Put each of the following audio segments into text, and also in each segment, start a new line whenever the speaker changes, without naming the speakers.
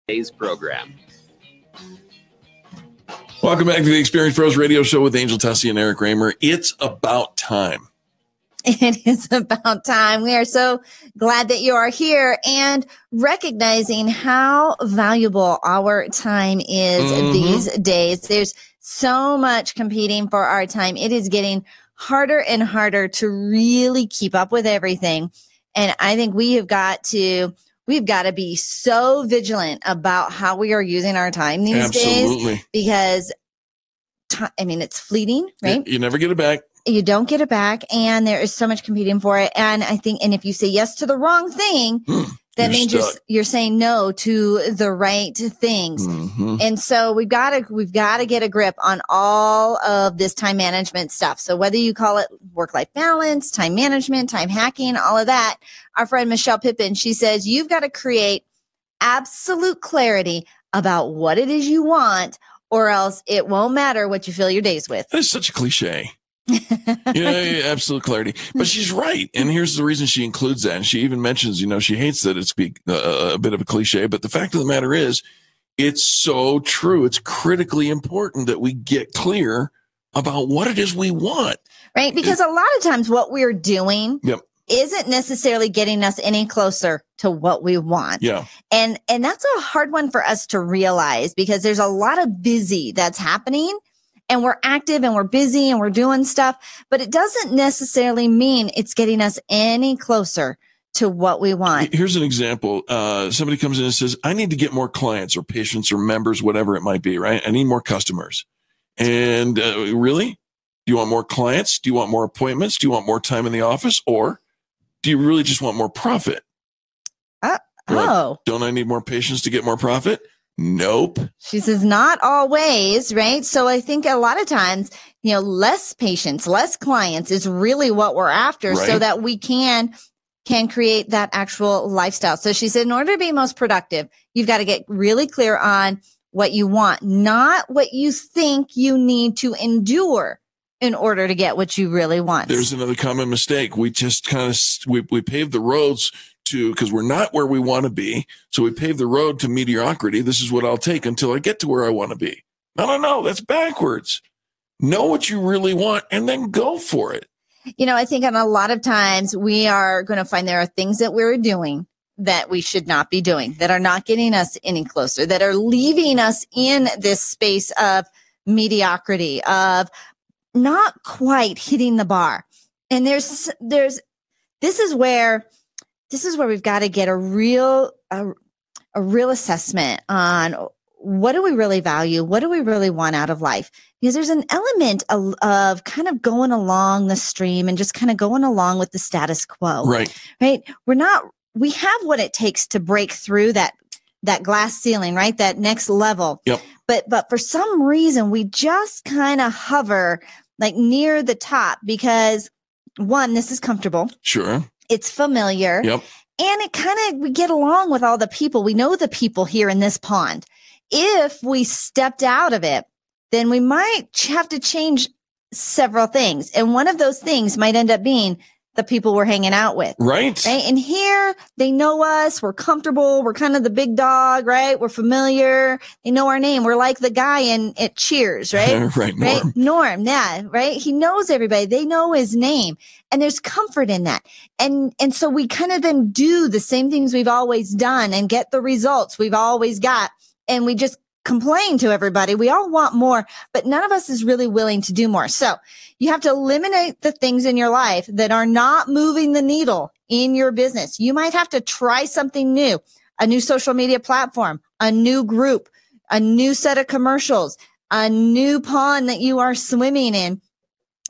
today's program.
Welcome back to the Experience Pros Radio Show with Angel Tussey and Eric Raymer. It's about time.
It is about time. We are so glad that you are here and recognizing how valuable our time is these days. There's so much competing for our time. It is getting harder and harder to really keep up with everything. And I think we've got to be so vigilant about how we are using our time these days, because it's fleeting, right?
You never get it back.
You don't get it back, and there is so much competing for it. And I think, and if you say yes to the wrong thing, that means you're saying no to the right things. And so we've got to get a grip on all of this time management stuff. So whether you call it work-life balance, time management, time hacking, all of that, our friend Michelle Pippin, she says, you've got to create absolute clarity about what it is you want, or else it won't matter what you fill your days with.
That's such a cliche. Yeah, absolute clarity. But she's right. And here's the reason she includes that. And she even mentions, she hates that it's a bit of a cliche. But the fact of the matter is, it's so true. It's critically important that we get clear about what it is we want.
Right? Because a lot of times what we're doing isn't necessarily getting us any closer to what we want.
Yeah.
And that's a hard one for us to realize, because there's a lot of busy that's happening, and we're active and we're busy and we're doing stuff, but it doesn't necessarily mean it's getting us any closer to what we want.
Here's an example. Somebody comes in and says, I need to get more clients or patients or members, whatever it might be, right? I need more customers. And really? Do you want more clients? Do you want more appointments? Do you want more time in the office? Or do you really just want more profit? Don't I need more patients to get more profit? Nope.
She says not always, right? So I think a lot of times, less patients, less clients is really what we're after, so that we can create that actual lifestyle. So she said, in order to be most productive, you've got to get really clear on what you want, not what you think you need to endure in order to get what you really want.
There's another common mistake. We just we pave the roads because we're not where we want to be. So we pave the road to mediocrity. This is what I'll take until I get to where I want to be. No, that's backwards. Know what you really want and then go for it.
I think a lot of times we are going to find there are things that we're doing that we should not be doing, that are not getting us any closer, that are leaving us in this space of mediocrity, of not quite hitting the bar. And this is where we've got to get a real assessment on what do we really value? What do we really want out of life? Because there's an element of kind of going along the stream and just kind of going along with the status quo.
Right.
We have what it takes to break through that glass ceiling, right? That next level.
Yep.
But for some reason, we just kind of hover like near the top because, one, this is comfortable.
Sure.
It's familiar.
Yep.
And we get along with all the people. We know the people here in this pond. If we stepped out of it, then we might have to change several things. And one of those things might end up being the people we're hanging out with.
Right.
And here they know us. We're comfortable. We're kind of the big dog, right? We're familiar. They know our name. We're like the guy at Cheers, right?
Right. Norm.
Norm. Yeah. Right. He knows everybody. They know his name. And there's comfort in that. And so we kind of then do the same things we've always done and get the results we've always got. And we just complain to everybody. We all want more, but none of us is really willing to do more. So you have to eliminate the things in your life that are not moving the needle in your business. You might have to try something new, a new social media platform, a new group, a new set of commercials, a new pond that you are swimming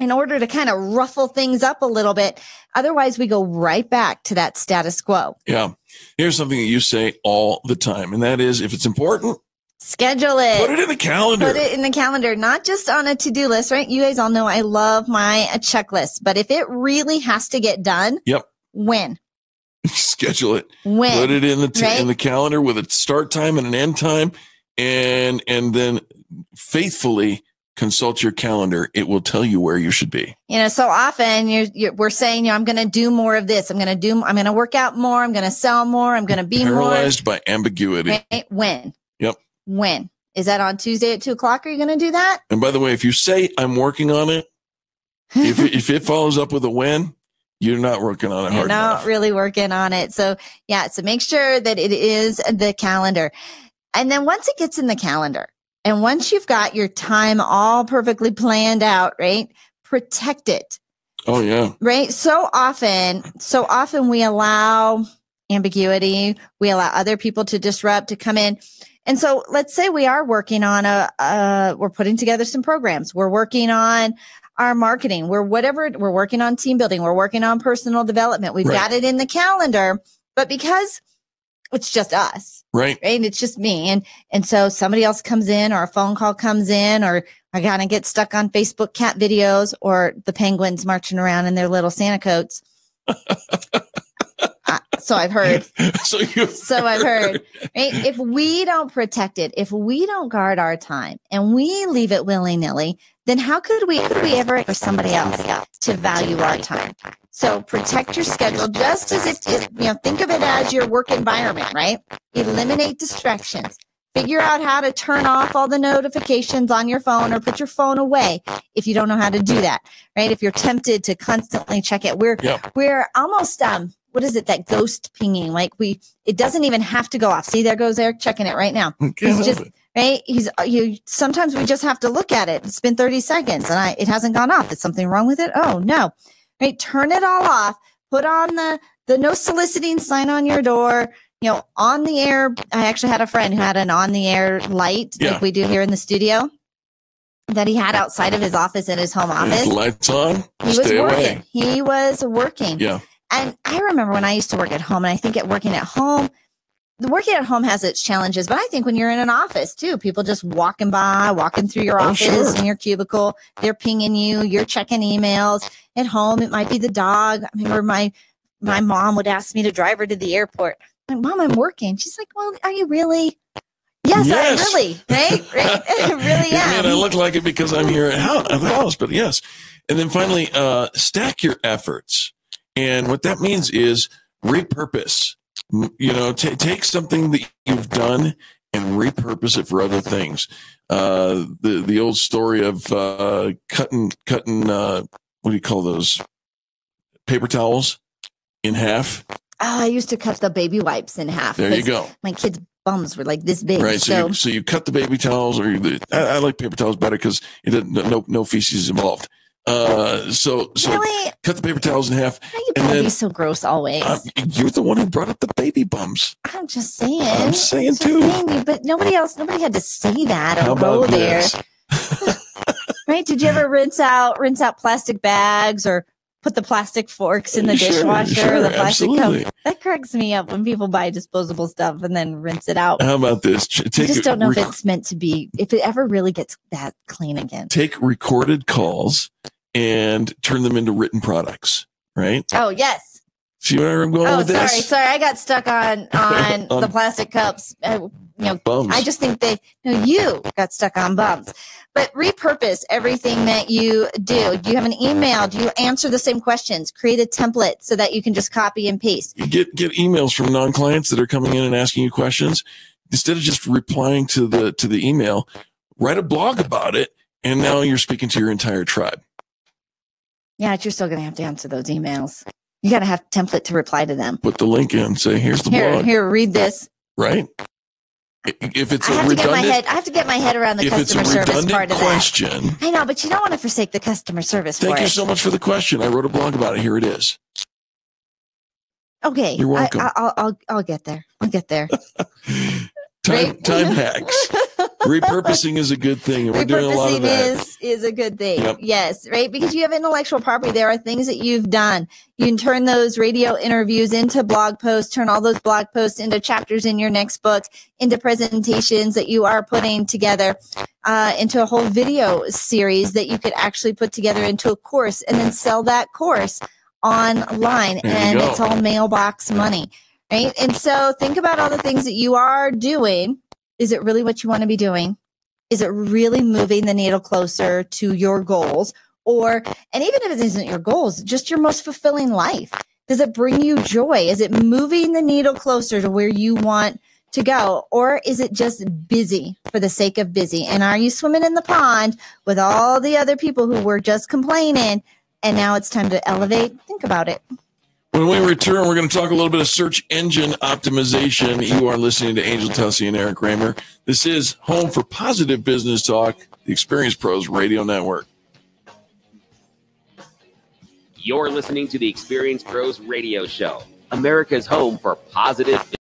in order to kind of ruffle things up a little bit. Otherwise, we go right back to that status quo.
Yeah. Here's something that you say all the time, and that is, if it's important,
schedule it.
Put it in the calendar.
Put it in the calendar, not just on a to-do list, right? You guys all know I love my checklist, but if it really has to get done, when?
Schedule it.
When?
Put it in the calendar with a start time and an end time, and then faithfully consult your calendar. It will tell you where you should be.
So often we're saying, I'm going to do more of this. I'm going to work out more. I'm going to sell more. I'm going to be
paralyzed by ambiguity.
Right? When?
Yep.
When? Is that on Tuesday at 2:00? Are you going to do that?
And by the way, if you say I'm working on it, if it follows up with a when, you're not working on it hard enough. You're not
really working on it. So so make sure that it is the calendar. And then once it gets in the calendar, and once you've got your time all perfectly planned out, right? Protect it.
Oh, yeah.
Right. So often we allow ambiguity. We allow other people to disrupt, to come in. And so let's say we are working on we're putting together some programs. We're working on our marketing. We're working on team building. We're working on personal development. We've got it in the calendar, but because it's just us, right? It's just me. And so somebody else comes in, or a phone call comes in, or I kind of get stuck on Facebook cat videos, or the penguins marching around in their little Santa coats. So I've heard. So I've heard. Right? If we don't protect it, if we don't guard our time, and we leave it willy-nilly, then how could we ever expect somebody else to value our time? So protect your schedule, just as think of it as your work environment, right? Eliminate distractions. Figure out how to turn off all the notifications on your phone, or put your phone away if you don't know how to do that, right? If you're tempted to constantly check it, we're almost what is it, that ghost pinging? Like it doesn't even have to go off. See, there goes Eric checking it right now. He's just right. Sometimes we just have to look at it. It's been 30 seconds and it hasn't gone off. Is something wrong with it? Oh no. Right. Turn it all off. Put on the no soliciting sign on your door. On the air. I actually had a friend who had an on the air light like we do here in the studio that he had outside of his office, in his home office.
Lights on.
He was working. Away. He was working.
Yeah.
And I remember when I used to work at home, and I think working at home has its challenges, but I think when you're in an office too, people just walking through your office in your cubicle, they're pinging you, you're checking emails. At home, it might be the dog. I remember my mom would ask me to drive her to the airport. I'm like, Mom, I'm working. She's like, well, are you really? Yes. I'm really, right? I really am.
And I look like it because I'm here at the house, but yes. And then finally, stack your efforts. And what that means is repurpose. Take something that you've done and repurpose it for other things. The old story of cutting what do you call those, paper towels in half?
Oh, I used to cut the baby wipes in half.
There you go.
My kids' bums were like this big.
Right. So you cut the baby towels, or I like paper towels better because it doesn't no feces involved. So
really?
Cut the paper towels in half.
How you can be so gross always?
You're the one who brought up the baby bums.
I'm just saying.
I'm saying too.
But nobody had to say that or go there. Right? Did you ever rinse out plastic bags, or put the plastic forks in the dishwasher? Or the plastic cup? That cracks me up when people buy disposable stuff and then rinse it out.
How about this?
I just don't know if it's meant to be, if it ever really gets that clean again.
Take recorded calls and turn them into written products, right?
Oh, yes.
See where I'm going with this?
Sorry. I got stuck on the plastic cups.
Bums.
I just think you got stuck on bums. But repurpose everything that you do. Do you have an email? Do you answer the same questions? Create a template so that you can just copy and paste.
You get emails from non-clients that are coming in and asking you questions. Instead of just replying to the email, write a blog about it, and now you're speaking to your entire tribe.
Yeah, but you're still going to have to answer those emails. You got to have a template to reply to them.
Put the link in. Say, here's the blog.
Here, read this.
Right. If it's
I have to get my head around the customer service part of
question,
I know, but you don't want to forsake the customer service.
Thank you so much for the question. I wrote a blog about it. Here it is.
Okay,
you're welcome.
I'll get there. I'll get there.
Time hacks. Repurposing is a good thing, and we're doing a lot of that.
Is a good thing. Yep. Yes, right? Because you have intellectual property. There are things that you've done. You can turn those radio interviews into blog posts, turn all those blog posts into chapters in your next book, into presentations that you are putting together, into a whole video series that you could actually put together into a course, and then sell that course online. And it's all mailbox money. Right. And so think about all the things that you are doing. Is it really what you want to be doing? Is it really moving the needle closer to your goals? And even if it isn't your goals, just your most fulfilling life. Does it bring you joy? Is it moving the needle closer to where you want to go? Or is it just busy for the sake of busy? And are you swimming in the pond with all the other people who were just complaining and now it's time to elevate? Think about it.
When we return, we're going to talk a little bit of search engine optimization. You are listening to Angel Tussey and Eric Kramer. This is home for positive business talk, the Experience Pros Radio Network.
You're listening to the Experience Pros Radio Show, America's home for positive